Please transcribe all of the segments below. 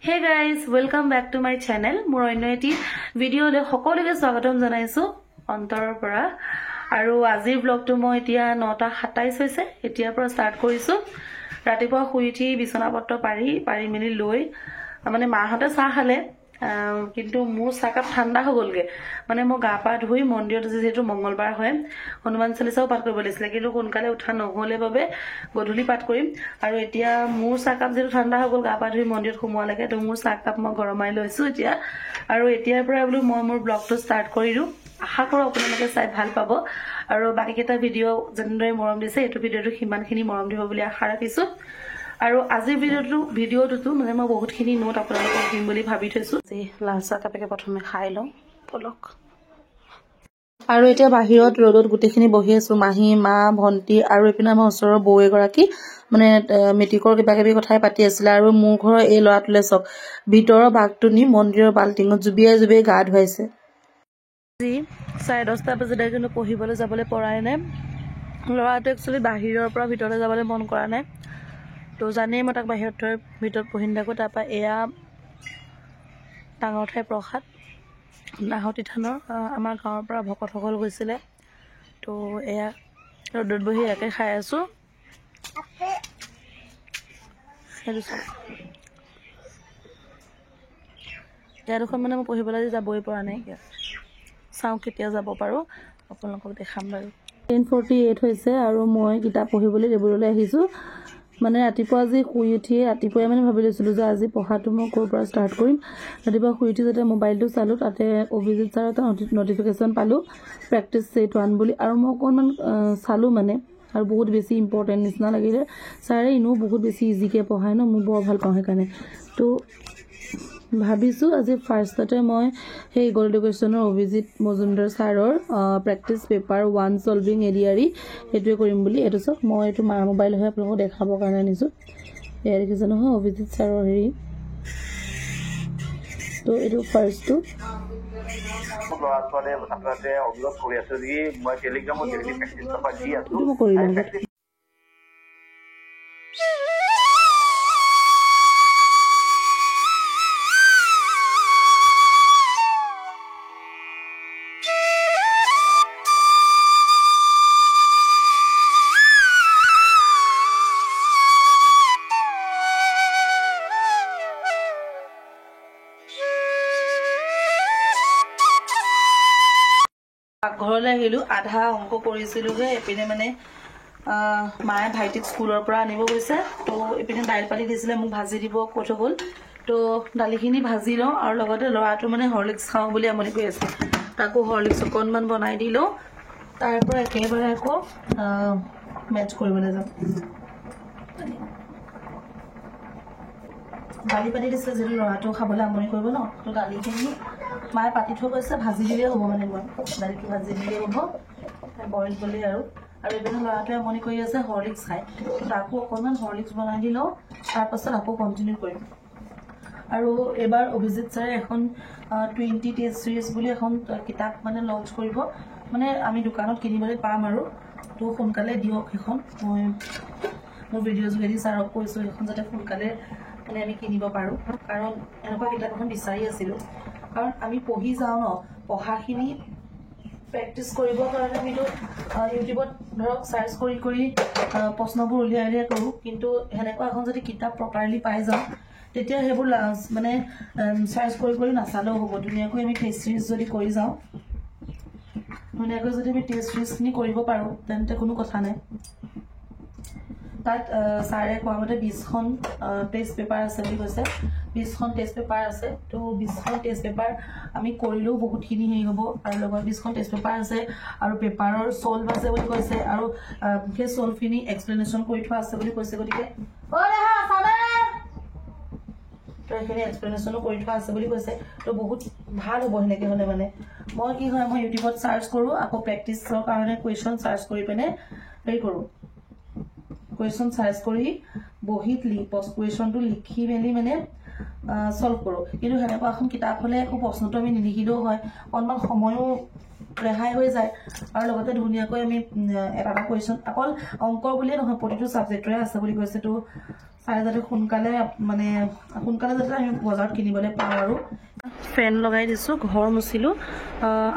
Hey guys, welcome back to my channel. More annuity video le সকলোকে স্বাগতম জনাইছো অন্তৰৰ পৰা আৰু আজিৰ ব্লগটো মই এতিয়া 9:27 হৈছে এতিয়াৰ পৰা ষ্টাৰ্ট কৰিছো ৰাতিপুৱা শুই উঠি বিছনাপত্ৰ পাৰি মিলি লৈ মানে মাহতে চাহ খালে কিন্তু মোৰ চাকাপ ঠাণ্ডা হৈ গলগে মানে মই গা পা ধুই মন্দিৰত যেহেতু মঙ্গলবাৰ হয় হনুমান চালিসাও পাঠ কৰিব লাগিছিল কিন্তু কোনকালে উঠা নহলে বাবে গধুলি পাঠ কৰিম আৰু এতিয়া মোৰ চাকাপ যেহেতু ঠাণ্ডা হৈ গল গা পা ধুই মন্দিৰত সোমোৱা লাগে তো মোৰ চাকাপ মই গৰমাই লৈছো এতিয়া আৰু এতিয়াৰ পৰা বোলো মই মোৰ ব্লগটো ষ্টাৰ্ট কৰিলো আশা কৰো আপোনালোকে চাই ভাল পাব আৰু বাকি কেটা ভিডিও যেনেদৰে মৰম দিছে এটো ভিডিওটো কিমানখিনি মৰম দিব বুলি আশা ৰাখিছো আৰু আজিৰ ভিডিওটো মানে মই বহুতখিনি নোট আপোনালোকক দিম বুলি ভাবি থৈছো যে লাল চাহ কাপকে প্ৰথমে খাই লওঁ পলক আৰু এতিয়া বাহিৰত ৰ'দত গুটেখিনি বহি আছো মাহী মা ভন্টি আৰু এপিনা আমাৰ ওচৰৰ বৌ এগৰাকী মানে মিটিকৰ কিবাকিবি কথাই পাতি আছিল আৰু মোৰ ঘৰৰ এই লৰাটোলে চক ভিতৰৰ ভাগটো নি মন্দিৰৰ বাল্টিঙত জুবিয়াই গা ধুৱাইছে আজি 10:30 বজাত কিন্তু পঢ়িবলৈ যাবলৈ পৰাই নাই লৰাটো একচুয়ালি বাহিৰৰ পৰা ভিতৰলৈ যাবলৈ মন কৰা নাই তো জানেই মই তাক বাহিৰত থৈ ভিতৰত পঢ়ি থাকো তাৰপা এয়া ডাঙৰ ঠাই প্ৰসাদ নাহতি থানৰ আমাৰ গাঁৱৰ পৰা ভকতসকল গৈছিলে তো এয়া ৰ'দত বহি একে খাই আছো ইয়াৰখন মানে মই পঢ়িবলৈ যাবই পৰা নাই চাওঁ কেতিয়া যাব পাৰো আপোনালোকক দেখাম বাৰু 10:48 হৈছে আৰু মই কিতাপ পঢ়িবলৈ টেবুললৈ আহিছো মানে ৰাতিপুৱা আজি শুই উঠি ৰাতিপুৱাই মানে ভাবি লৈছিলো যে আজি পঢ়াটো মই ক'ৰ পৰা ষ্টাৰ্ট কৰিম ৰাতিপুৱা শুই উঠি যেতিয়া মোবাইলটো চালো তাতে অভিজিত ছাৰৰ এটা নটিফিকেশ্যন পালো প্ৰেক্টিছ সেট 1 বুলি আৰু মই অকণমান চালো মানে আৰু বহুত বেছি ইম্পৰ্টেণ্ট নিচিনা লাগিলে ছাৰে ইনো বহুত বেছি ইজিকে পঢ়ায় ন মই বৰ ভাল পাওঁ সেইকাৰণে তো ভাবিছো আজি ফাৰ্ষ্টতে মই সেই গল্ড এডুকেশ্যনৰ অভিজিত মজুমদাৰ ছাৰৰ প্ৰেক্টিছ পেপাৰ 1 সলভিং এডিআৰি এটোৱে কৰিম বুলি এটো সব মই এটো মাৰ মোবাইল হৈ আপোনালোকক দেখাবৰ কাৰণে আনিছো এয়া দেখিছে নহয় অভিজিত ছাৰৰ হেৰি তো এটো ফাৰ্ষ্টটো লৰাটোৱে আপোনাতে অনুৰোধ কৰি আছো যে মই টেলিগ্ৰামত ডেইলি প্ৰেক্টিছ পেপাৰ দি আছো মই কৰি লওঁ ঘৰলৈ আহিলো আধা অংক কৰিছিলো যে এপিনে মানে মায়ে ভাইটিক স্কুলৰ পৰা আনিব গৈছে তো এপিনে দাইল পাতি দিছিলে মোক ভাজি দিব কৈ গ'ল তো দালিখিনি ভাজি লওঁ আৰু লগতে লৰাটো মানে হৰলিক্স খাওঁ বুলি আমনি কৰি আছে তাকো হৰলিক্স অকণমান বনাই দিলো তাৰ পৰা একেবাৰে আকৌ মেচ কৰিবলৈ যাম দালি পাতি দিছিলে যদি লৰাটো খাবলৈ আমনি কৰিব ন তো দালিখিনি মায়ে পাতি থৈ গৈছে ভাজি দিলেই হ'ব মানে মই দালিটো ভাজি দিলেই হ'ব বইল কৰি আৰু এপিনে লৰাটোৱে আমনি কৰি আছে হৰলিক্স খাই তাকো অকণমান হৰলিক্স বনাই দিলেও তাৰপাছত আকৌ কণ্টিনিউ কৰিম আৰু এবাৰ অভিজিত ছাৰে এখন 20 টেষ্ট চিৰিজ বুলি এখন কিতাপ মানে লঞ্চ কৰিব মানে আমি দোকানত কিনিবলৈ পাম আৰু তো সোনকালে দিয়ক সেইখন মই মোৰ ভিডিঅ' যোগেদি ছাৰক কৈছোঁ সেইখন যাতে সোনকালে মানে আমি কিনিব পাৰোঁ কাৰণ এনেকুৱা কিতাপ এখন বিচাৰি আছিলোঁ কাৰণ আমি পঢ়ি যাওঁ ন পঢ়াখিনি প্ৰেক্টিছ কৰিবৰ কাৰণে আমিতো ইউটিউবত ধৰক চাৰ্চ কৰি প্ৰশ্নবোৰ উলিয়াই কৰোঁ কিন্তু সেনেকুৱা এখন যদি কিতাপ প্ৰপাৰলি পাই যাওঁ তেতিয়া সেইবোৰ মানে চাৰ্চ কৰি নাচালেও হ'ব ধুনীয়াকৈ আমি টেষ্ট চিৰিজ যদি কৰি যাওঁ ধুনীয়াকৈ যদি আমি টেষ্ট চিৰিজখিনি কৰিব পাৰোঁ তেন্তে কোনো কথা নাই তাত ছাৰে কোৱা মতে 20খন টেষ্ট পেপাৰ আছে বুলি কৈছে 20খন টেষ্ট পেপাৰ আছে তো 20খন টেষ্ট পেপাৰ আমি কৰিলেও বহুতখিনি হেৰি হ'ব আৰু লগত 20খন টেষ্ট পেপাৰ আছে আৰু পেপাৰৰ সলভ আছে বুলি কৈছে আৰু সেই সলভখিনি এক্সপ্লেনেশ্যন কৰি থোৱা আছে বুলি কৈছে গতিকে তো এইখিনি এক্সপ্লেনেশ্যনো কৰি থোৱা আছে বুলি কৈছে তো বহুত ভাল হ'ব সেনেকৈ হ'লে মানে মই কি হয় মই ইউটিউবত চাৰ্চ কৰোঁ আকৌ প্ৰেক্টিছৰ কাৰণে কুৱেশ্যন চাৰ্চ কৰি পিনে হেৰি কৰোঁ কুৱেশ্যন চাৰ্চ কৰি বহিত কুৱেশ্যনটো লিখি মেলি মানে সলভ কৰোঁ কিন্তু সেনেকুৱা এখন কিতাপ হ'লে একো প্ৰশ্নটো আমি নিলিখিলেও হয় অকণমান সময়ো ৰেহাই হৈ যায় আৰু লগতে ধুনীয়াকৈ আমি এটা কুৱেশ্যন অকল অংক বুলিয়ে নহয় প্ৰতিটো ছাবজেক্টৰে আছে বুলি কৈছে তো চাই যাতে সোনকালে মানে সোনকালে যাতে আমি বজাৰত কিনিবলৈ পাওঁ আৰু ফেন লগাই দিছোঁ ঘৰ মুচিলোঁ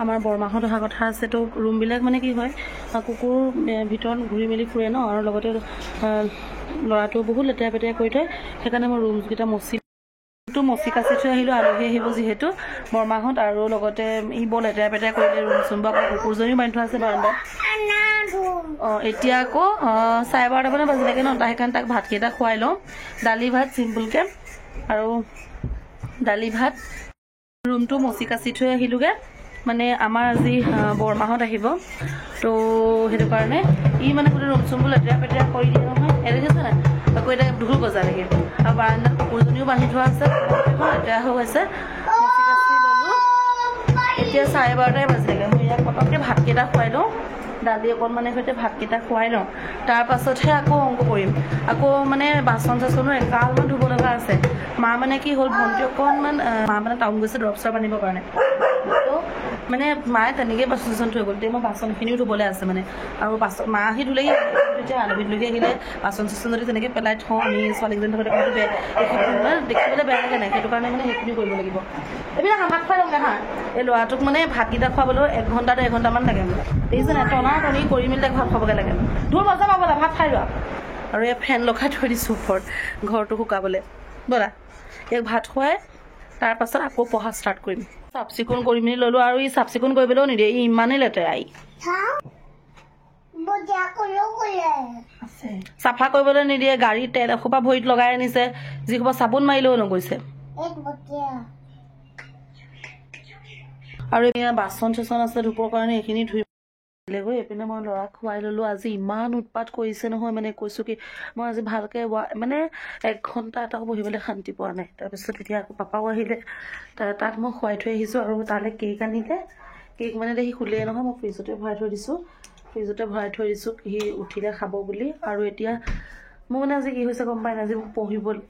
আমাৰ বৰমাহঁত অহা কথা আছে তো ৰুমবিলাক মানে কি হয় কুকুৰ ভিতৰত ঘূৰি মেলি ফুৰে ন আৰু লগতে ল'ৰাটো বহুত লেতেৰা পেতেৰা কৰি থয় সেইকাৰণে মই ৰুমকেইটা মচি কাচি থৈ আহিলোঁ আলহী আহিব যিহেতু বৰমাহঁত আৰু লগতে ই বৰ লেতেৰা পেতেৰা কৰিলে ৰুম চুম বা কুকুৰজনীও বান্ধি থোৱা আছে বাৰান্দাত এতিয়া আকৌ 12:30 মানে বাজিলেগৈ ন সেইকাৰণে তাক ভাতকেইটা খুৱাই লওঁ দালি ভাত চিম্পুলকৈ আৰু দালি ভাত ৰুমটো মচি কাচি থৈ আহিলোঁগৈ মানে আমাৰ আজি বৰমাহঁত আহিব তো সেইটো কাৰণে ই মানে গোটেই ৰুম চুমবোৰ লেতেৰা পেতেৰা কৰি দিয়ে নহয় দেখিছে নাই আকৌ এতিয়া ঢোল বজালেগৈ আৰু বাৰান্দাত কুকুৰজনীও বান্ধি থোৱা আছে লেতেৰা হৈ গৈছে মচি কাচি ল'লোঁ এতিয়া 12:30 বাজিলেগৈ মই ইয়াক পটককৈ ভাতকেইটা খুৱাই লওঁ দালি অকণমানে সৈতে ভাতকেইটা খুৱাই লওঁ তাৰ পাছতহে আকৌ অংক কৰিম আকৌ মানে বাচন চাচনো এগালমান ধুব লগা আছে মা মানে কি হ'ল ভণ্টি অকণমান মা মানে টাউন গৈছে দৰৱ চৰব আনিবৰ কাৰণে তো মানে মায়ে তেনেকৈ বাচন চাচন থৈ গ'ল তেতিয়া মই বাচনখিনিও ধুবলৈ আছে মানে আৰু মা আহি ধুলেহি তেতিয়া আলহী দুলহী আহিলে বাচন চাচন যদি তেনেকৈ পেলাই থওঁ আমি ছোৱালীকেইজনী থাকোঁতে কথাটো বেয়া মানে দেখিবলৈ বেয়া লাগে নাই সেইটো কাৰণে মানে সেইখিনি কৰিব লাগিব এইবিলাক ভাত খুৱাই লওঁগৈ হা এই ল'ৰাটোক মানে ভাতকেইটা খুৱাবলৈ 1 ঘণ্টা 1.5 ঘণ্টামান লাগে মানে দেখিছে নাই টনা টনি কৰি মেলি তাক ভাত খুৱাবগৈ লাগে ঢোল বজা পাবলৈ ভাত খাই লোৱা আৰু এই ফেন লগাই থৈ দিছোঁ ওপৰত ঘৰটো শুকাবলৈ ব'লা ইয়াক ভাত খুৱাই তাৰ পাছত আকৌ পঢ়া ষ্টাৰ্ট কৰিম চাফ চিকুণ কৰি মেলি ল'লোঁ আৰু ই চাফ চিকুণ কৰিবলৈও নিদিয়ে ই ইমানেই লেতেৰা ই চাফা কৰিবলৈ নিদিয়ে গাড়ীত তেল এসোপা ভৰিত লগাই আনিছে যিসোপা চাবোন মাৰিলেও নগৈছে আৰু এতিয়া বাচন চাচন আছে ধুবৰ কাৰণে এইখিনি ধুই গৈ এইপিনে মই ল'ৰাক খুৱাই ল'লোঁ আজি ইমান উৎপাত কৰিছে নহয় মানে কৈছোঁ কি মই আজি ভালকৈ মানে 1 ঘণ্টা এটাও বহিবলৈ শান্তি পোৱা নাই তাৰপিছত এতিয়া আকৌ পাপাও আহিলে তাক মই খুৱাই থৈ আহিছোঁ আৰু তালৈ কেক আনিলে কেক মানে সি শুলেই নহয় মই ফ্ৰিজতে ভৰাই থৈ দিছোঁ সি উঠিলে খাব বুলি আৰু এতিয়া মোৰ মানে আজি কি হৈছে গম পাই নাই আজি মোক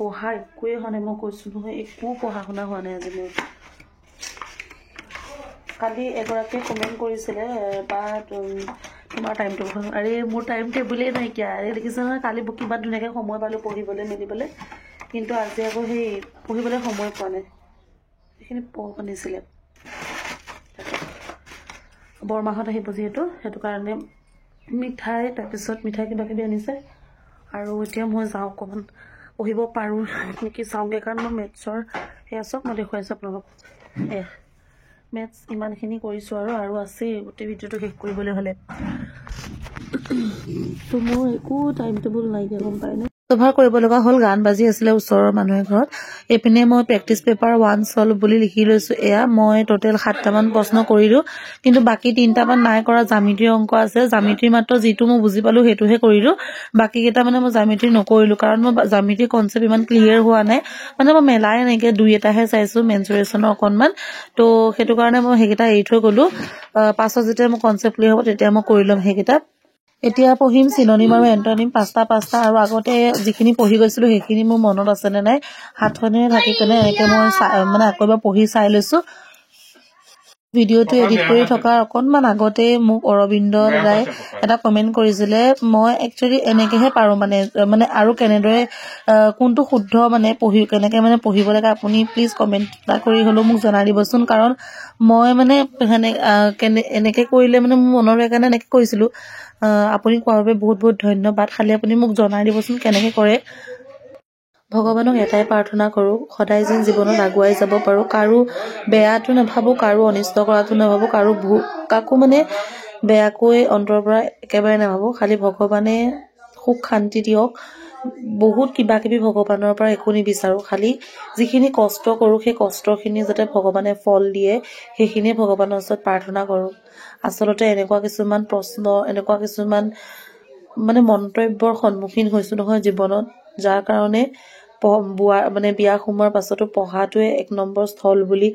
পঢ়া একোৱেই হোৱা নাই মই কৈছোঁ নহয় একো পঢ়া শুনা হোৱা নাই আজি মোৰ কালি এগৰাকীয়ে কমেণ্ট কৰিছিলে বা তোমাৰ টাইম টেবুল আৰে মোৰ টাইম টেবুলেই নাইকিয়া দেখিছে নহয় কালি কিবা ধুনীয়াকৈ সময় পালোঁ পঢ়িবলৈ মেলিবলৈ কিন্তু আজি আকৌ সেই পঢ়িবলৈ সময় পোৱা নাই সেইখিনি আনিছিলে বৰমাহঁত আহিব যিহেতু সেইটো কাৰণে মিঠাই তাৰপিছত মিঠাই কিবা কিবি আনিছে আৰু এতিয়া মই যাওঁ অকণমান পঢ়িব পাৰোঁ নেকি চাওঁগৈ কাৰণ মই মেথছৰ সেয়া চব মই দেখুৱাইছোঁ আপোনালোকক মেথছ ইমানখিনি কৰিছোঁ আৰু আছেই গোটেই ভিডিঅ'টো শেষ কৰিবলৈ হ'লে তো মোৰ একো টাইম টেবুল নাইকিয়া গম পায়নে কভাৰ কৰিব লগা হ'ল গান বাজি আছিলে ওচৰৰ মানুহে ঘৰত এইপিনে মই প্ৰেক্টিচ পেপাৰ 1 চল্ভ বুলি লিখি লৈছোঁ এয়া মই টোটেল 7টামান প্ৰশ্ন কৰিলোঁ কিন্তু বাকী 3টামান নাই কৰা জ্যামিতিৰ অংক আছে জ্যামিতিৰ মাত্ৰ যিটো মই বুজি পালোঁ সেইটোহে কৰিলোঁ বাকীকেইটা মানে মই জ্যামিতিৰ নকৰিলোঁ কাৰণ মই জ্যামিতিৰ কনচেপ্ট ইমান ক্লিয়াৰ হোৱা নাই মানে মই মেলাই এনেকৈ 2-এটাহে চাইছোঁ মেনচুৰেশ্যনৰ অকণমান তো সেইটো কাৰণে মই সেইকেইটা এৰি থৈ গ'লোঁ পাছত যেতিয়া মোৰ কনচেপ্ট ক্লিয়াৰ হ'ব তেতিয়া মই কৰি ল'ম সেইকেইটা এতিয়া পঢ়িম চিননিম আৰু এণ্টনিম 5টা আৰু আগতে যিখিনি পঢ়ি গৈছিলোঁ সেইখিনি মোৰ মনত আছেনে নাই হাতখনেৰে থাকি কেনে এনেকৈ মই মানে আকৌ এবাৰ পঢ়ি চাই লৈছোঁ ভিডিঅ'টো এডিট কৰি থকাৰ অকণমান আগতে মোক অৰবিন্দ দাদাই এটা কমেণ্ট কৰিছিলে মই একচুৱেলি এনেকৈহে পাৰোঁ মানে আৰু কেনেদৰে কোনটো শুদ্ধ মানে কেনেকৈ মানে পঢ়িব লাগে আপুনি প্লিজ কমেণ্ট এটা কৰি হ'লেও মোক জনাই দিবচোন কাৰণ মই মানে এনেকৈ কৰিলে মানে মোৰ মনৰ কাৰণে এনেকৈ কৰিছিলোঁ আপুনি কোৱাৰ বাবে বহুত বহুত ধন্যবাদ খালি আপুনি মোক জনাই দিবচোন কেনেকৈ কৰে ভগৱানক এটাই প্ৰাৰ্থনা কৰোঁ সদায় যেন জীৱনত আগুৱাই যাব পাৰোঁ কাৰো বেয়াটো নাভাবোঁ কাৰো অনিষ্ট কৰাটো নাভাবোঁ কাকো মানে বেয়াকৈ অন্তৰৰ পৰা একেবাৰে নাভাবোঁ খালি ভগৱানে সুখ শান্তি দিয়ক বহুত কিবা কিবি ভগৱানৰ পৰা একো নিবিচাৰোঁ খালি যিখিনি কষ্ট কৰোঁ সেই কষ্টখিনি যাতে ভগৱানে ফল দিয়ে সেইখিনিয়ে ভগৱানৰ ওচৰত প্ৰাৰ্থনা কৰোঁ আচলতে এনেকুৱা কিছুমান প্ৰশ্ন এনেকুৱা কিছুমান মানে মন্তব্যৰ সন্মুখীন হৈছোঁ নহয় জীৱনত যাৰ কাৰণে বিয়া সোমোৱাৰ পাছতো পঢ়াটোৱে 1 নম্বৰ স্থল বুলি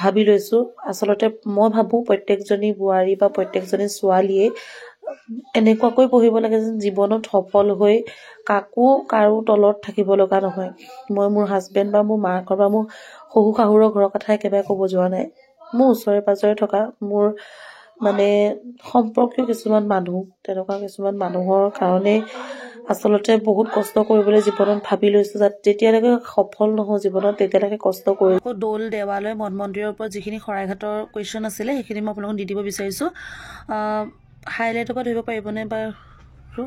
ভাবি লৈছোঁ আচলতে মই ভাবোঁ প্ৰত্যেকজনী বোৱাৰী বা প্ৰত্যেকজনী ছোৱালীয়ে এনেকুৱাকৈ পঢ়িব লাগে যেন জীৱনত সফল হৈ কাৰো তলত থাকিব লগা নহয় মই মোৰ হাজবেণ্ড বা মোৰ মাকৰ বা মোৰ শহু শাহুৰৰ ঘৰৰ কথা একেবাৰে ক'ব যোৱা নাই মোৰ ওচৰে পাজৰে থকা মোৰ মানে সম্পৰ্কীয় কিছুমান মানুহ তেনেকুৱা কিছুমান মানুহৰ কাৰণে আচলতে বহুত কষ্ট কৰিবলৈ জীৱনত ভাবি লৈছো যেতিয়ালৈকে সফল নহওঁ জীৱনত তেতিয়ালৈকে কষ্ট কৰি দৌল দেৱালয় মঠ মন্দিৰৰ ওপৰত যিখিনি শৰাইঘাটৰ কুৱেশ্যন আছিলে সেইখিনি মই আপোনালোকক দি দিব বিচাৰিছোঁ হাইলাইটৰ পৰা ধৰিব পাৰিবনে বাৰু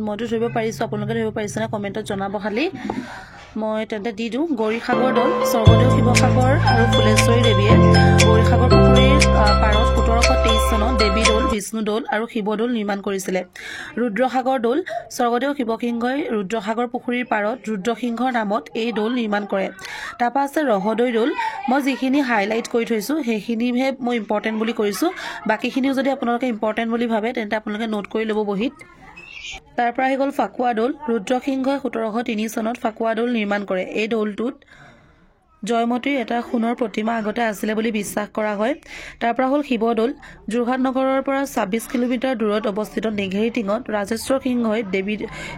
মইতো ধৰিব পাৰিছোঁ আপোনালোকে ধৰিব পাৰিছেনে কমেণ্টত জনাব খালি মই তেন্তে দি দিওঁ গৌৰীসাগৰ দৌল স্বৰ্গদেউ শিৱসাগৰ আৰু ফুলেশ্বৰী দেৱীয়ে গৌৰীসাগৰ পুখুৰীৰ পাৰত 1723 চনত দেৱী দৌল বিষ্ণু দৌল আৰু শিৱদৌল নিৰ্মাণ কৰিছিলে ৰুদ্ৰসাগৰ দৌল স্বৰ্গদেউ শিৱসিংহই ৰুদ্ৰসাগৰ পুখুৰীৰ পাৰত ৰুদ্ৰসিংহৰ নামত এই দৌল নিৰ্মাণ কৰে তাৰপৰা আছে ৰহদৈ দৌল মই যিখিনি হাইলাইট কৰি থৈছোঁ সেইখিনিহে মই ইম্পৰ্টেণ্ট বুলি কৰিছোঁ বাকীখিনিও যদি আপোনালোকে ইম্পৰ্টেণ্ট বুলি ভাবে তেন্তে আপোনালোকে নোট কৰি ল'ব বহীত তাৰ পৰা আহি গ'ল ফাকুৱা দৌল ৰুদ্ৰসিংহই 1703 চনত ফাকুৱা দৌল নিৰ্মাণ কৰে এই দৌলটোত জয়মতীৰ এটা সোণৰ প্ৰতিমা আগতে আছিলে বুলি বিশ্বাস কৰা হয় তাৰ পৰা হ'ল শিৱদৌল যোৰহাট নগৰৰ পৰা 26 কিলোমিটাৰ দূৰত অৱস্থিত নেঘেৰী টিঙত ৰাজেশ্বৰ সিংহই দেৱী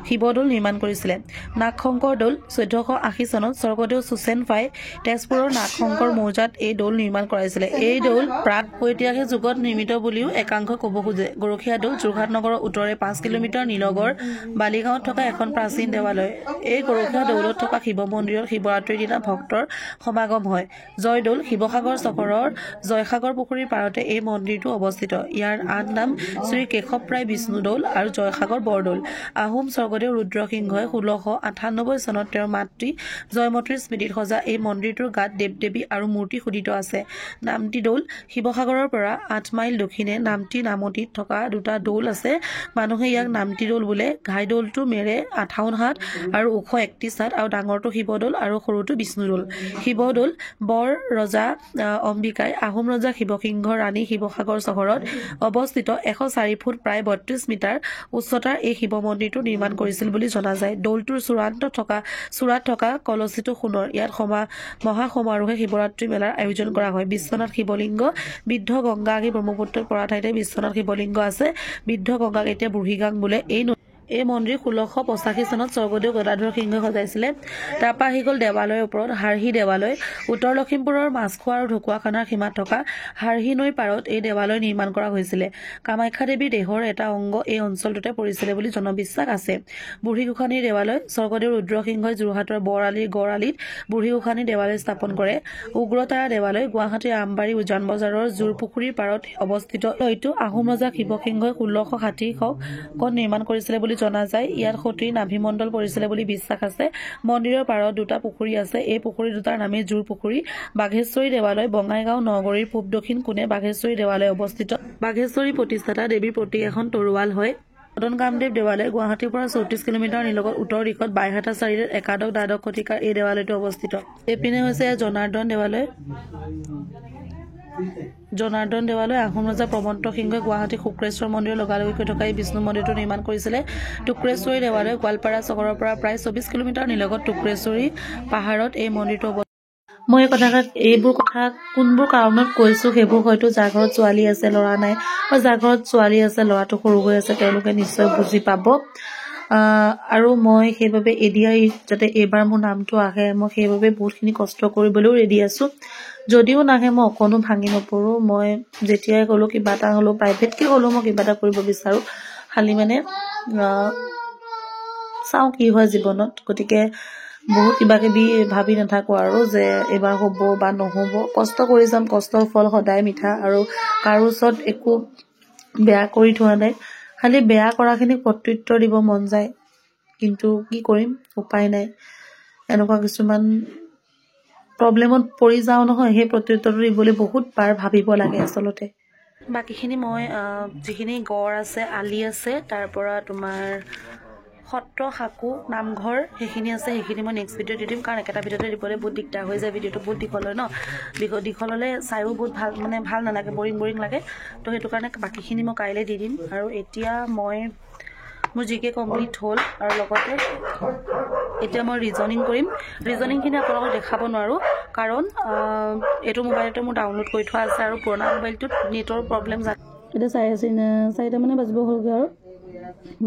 শিৱদৌল নিৰ্মাণ কৰিছিলে নাগশংকৰ দৌল 1480 চনত স্বৰ্গদেউ সুচেনফাই তেজপুৰৰ নাগশংকৰ মৌজাত এই দৌল নিৰ্মাণ কৰাইছিলে এই দৌল প্ৰাক ঐতিহাসিক যুগত নিৰ্মিত বুলিও একাংশ ক'ব খোজে গৰখীয়া দৌল যোৰহাট নগৰৰ উত্তৰে 5 কিলোমিটাৰ নীলগড় বালিগাঁৱত থকা এখন প্ৰাচীন দেৱালয় এই গৰখীয়া দৌলত থকা শিৱ মন্দিৰত শিৱৰাত্ৰিৰ দিনা ভক্তৰ সমাগম হয় জয়দৌল শিৱসাগৰ চহৰৰ জয়সাগৰ পুখুৰীৰ পাৰতে এই মন্দিৰটো অৱস্থিত ইয়াৰ আন নাম শ্ৰী কেশৱৰায় বিষ্ণুদৌল আৰু জয়সাগৰ বৰদৌল আহোম স্বৰ্গদেউ ৰুদ্ৰসিংহই 1698 চনত তেওঁৰ মাতৃ জয়মতীৰ স্মৃতিত সজা এই মন্দিৰটোৰ গাত দেৱ দেৱী আৰু মূৰ্তি খোদিত আছে নামটি দৌল শিৱসাগৰৰ পৰা 8 মাইল দক্ষিণে নামটি নামতিত থকা দুটা দৌল আছে মানুহে ইয়াক নামটি দৌল বোলে ঘাই দৌলটো মেৰে 58 হাত আৰু ওখ 31 হাত আৰু ডাঙৰটো শিৱদৌল আৰু সৰুটো বিষ্ণুদৌল শিৱদৌল বৰ ৰজা অম্বিকাই আহোম ৰজা শিৱসিংহ ৰাণী শিৱসাগৰ চহৰত অৱস্থিত 104 ফুট প্ৰায় 32 মিটাৰ উচ্চতাৰ এই শিৱ মন্দিৰটো নিৰ্মাণ কৰিছিল বুলি জনা যায় দৌলটোৰ চূড়াত থকা কলচীটো সোণৰ ইয়াত মহা সমাৰোহে শিৱৰাত্ৰি মেলাৰ আয়োজন কৰা হয় বিশ্বনাথ শিৱলিংগ বৃদ্ধ গংগা আদি ব্ৰহ্মপুত্ৰত পৰা ঠাইতে বিশ্বনাথ শিৱলিংগ আছে বৃদ্ধ গংগাক এতিয়া বুঢ়ীগাং বোলে এই মন্দিৰ 1685 চনত স্বৰ্গদেউ গদাধৰ সিংহই সজাইছিলে তাৰপৰা আহি গ'ল দেৱালয়ৰ ওপৰত হাৰহি দেৱালয় উত্তৰ লখিমপুৰৰ মাছখোৱা আৰু ঢকুৱাখানাৰ সীমাত থকা হাৰহি নৈৰ পাৰত এই দেৱালয় নিৰ্মাণ কৰা হৈছিলে কামাখ্যা দেৱীৰ দেহৰ এটা অংগ এই অঞ্চলটোতে পৰিছিলে বুলি জনবিশ্বাস আছে বুঢ়ী গোসানীৰ দেৱালয় স্বৰ্গদেউ ৰুদ্ৰসিংহই যোৰহাটৰ বৰালিৰ গড়আলিত বুঢ়ী গোসানীৰ দেৱালয় স্থাপন কৰে উগ্ৰতাৰা দেৱালয় গুৱাহাটীৰ আমবাৰী উজান বজাৰৰ জোৰ পুখুৰীৰ পাৰত অৱস্থিত এইটো আহোম ৰজা শিৱসিংহই 1660 নিৰ্মাণ কৰিছিলে বুলি জনা যায় ইয়াত সতীৰ নাভিমণ্ডল পৰিছিলে বুলি বিশ্বাস আছে মন্দিৰৰ পাৰত দুটা পুখুৰী আছে এই পুখুৰী দুটাৰ নামে জোৰ পুখুৰী বাঘেশ্বৰী দেৱালয় বঙাইগাঁও নগৰীৰ পূব দক্ষিণ কোণে বাঘেশ্বৰী দেৱালয় অৱস্থিত বাঘেশ্বৰী প্ৰতিষ্ঠাতা দেৱীৰ প্ৰতীক এখন তৰোৱাল হয় মদন কামদেৱ দেৱালয় গুৱাহাটীৰ পৰা 34 কিলোমিটাৰ নিলগত উত্তৰ দিশত বাইহাটা চাৰিআলিত একাদশ দ্বাদশ শতিকাৰ এই দেৱালয়টো অৱস্থিত এপিনে হৈছে জনাৰ্দন দেৱালয় আহোম ৰজা প্ৰমন্ত সিংহই গুৱাহাটী শুক্ৰেশ্বৰ মন্দিৰৰ লগালগিকৈ থকা এই বিষ্ণু মন্দিৰটো নিৰ্মাণ কৰিছিলে টুক্ৰেশ্বৰী দেৱালয় গোৱালপাৰা চহৰৰ পৰা প্ৰায় 24 কিলোমিটাৰ নিলগত টুক্ৰেশ্বৰী পাহাৰত এই মন্দিৰটো মই এইবোৰ কথা কোনবোৰ কাৰণত কৈছোঁ সেইবোৰ হয়তো যাৰ ঘৰত ছোৱালী আছে ল'ৰা নাই বা যাৰ ঘৰত ছোৱালী আছে ল'ৰাটো সৰু হৈ আছে তেওঁলোকে নিশ্চয় বুজি পাব আৰু মই সেইবাবে এডিআই যাতে এইবাৰ মোৰ নামটো আহে মই সেইবাবে বহুতখিনি কষ্ট কৰিবলৈও ৰেডি আছোঁ যদিও নাহে মই অকণো ভাঙি নপৰোঁ মই যেতিয়াই গ'লোঁ কিবা এটা হ'লেও প্ৰাইভেটকৈ হ'লেও মই কিবা এটা কৰিব বিচাৰোঁ খালি মানে চাওঁ কি হয় জীৱনত গতিকে বহুত কিবাকিবি ভাবি নাথাকোঁ আৰু যে এইবাৰ হ'ব বা নহ'ব কষ্ট কৰি যাম কষ্টৰ ফল সদায় মিঠা আৰু কাৰো ওচৰত একো বেয়া কৰি থোৱা নাই খালি বেয়া কৰাখিনিক প্ৰত্যুত্তৰ দিব মন যায় কিন্তু কি কৰিম উপায় নাই এনেকুৱা কিছুমান প্ৰব্লেমত পৰি যাওঁ নহয় সেই প্ৰত্যুত্তৰটো দিবলৈ বহুত বাৰ ভাবিব লাগে আচলতে বাকীখিনি মই যিখিনি গড় আছে আলি আছে তাৰ পৰা তোমাৰ সত্ৰ সাকু নামঘৰ সেইখিনি আছে সেইখিনি মই নেক্সট ভিডিঅ'ত দি দিম কাৰণ একেটা ভিডিঅ'তে দিবলৈ বহুত দিগদাৰ হৈ যায় ভিডিঅ'টো বহুত দীঘল হয় ন দীঘল হ'লে চায়ো বহুত ভাল নালাগে বৰিং লাগে তো সেইটো কাৰণে বাকীখিনি মই কাইলৈ দি দিম আৰু এতিয়া মোৰ জিকে কমপ্লিট হ'ল আৰু লগতে এতিয়া মই ৰিজনিং কৰিম ৰিজনিংখিনি আপোনালোকক দেখাব নোৱাৰোঁ কাৰণ এইটো মোবাইলতে মোৰ ডাউনলোড কৰি থোৱা আছে আৰু পুৰণা মোবাইলটোত নেটৰ প্ৰব্লেম এতিয়া 4:30 মানে বাজিব হ'লগৈ আৰু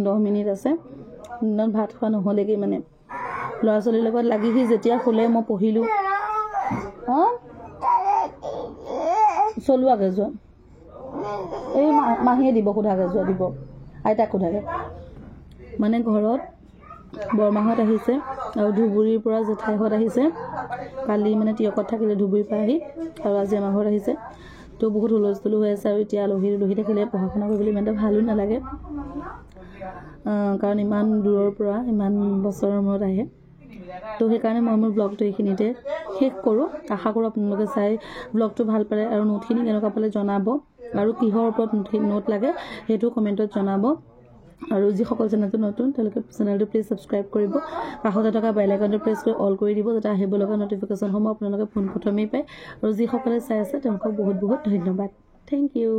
10 মিনিট আছে ভাত খোৱা নহ'লেগৈ মানে ল'ৰা ছোৱালীৰ লগত লাগি সি যেতিয়া শুলে মই পঢ়িলোঁ চলোৱাকৈ যোৱা এই মাহীয়ে দিব সোধাকৈ যোৱা দিব আইতাক সোধাকৈ মানে ঘৰত বৰমাহত আহিছে আৰু ধুবুৰীৰ পৰা জেঠাইহঁত আহিছে কালি মানে তিয়কত থাকিলে ধুবুৰীৰ পৰা আহি আৰু আজি আমাৰ ঘৰত আহিছে তো বহুত হুলস্থুল হৈ আছে আৰু এতিয়া আলহী থাকিলে পঢ়া শুনা কৰিবলৈ ইমান এটা ভালো নালাগে কাৰণ ইমান দূৰৰ পৰা ইমান বছৰৰ মূৰত আহে তো সেইকাৰণে মই মোৰ ব্লগটো এইখিনিতে শেষ কৰোঁ আশা কৰোঁ আপোনালোকে চাই ব্লগটো ভাল পালে আৰু নোটখিনি কেনেকুৱা পালে জনাব আৰু কিহৰ ওপৰত নোট লাগে সেইটো কমেণ্টত জনাব আৰু যিসকল চেনেলটো নতুন তেওঁলোকে চেনেলটো প্লিজ ছাবস্ক্ৰাইব কৰিব কাষতে থকা বেল আইকনটো প্ৰেছ কৰি অল কৰি দিব যাতে আহিব লগা নটিফিকেশ্যনসমূহ আপোনালোকে পোনপ্ৰথমেই পায় আৰু যিসকলে চাই আছে তেওঁলোকক বহুত বহুত ধন্যবাদ থেংক ইউ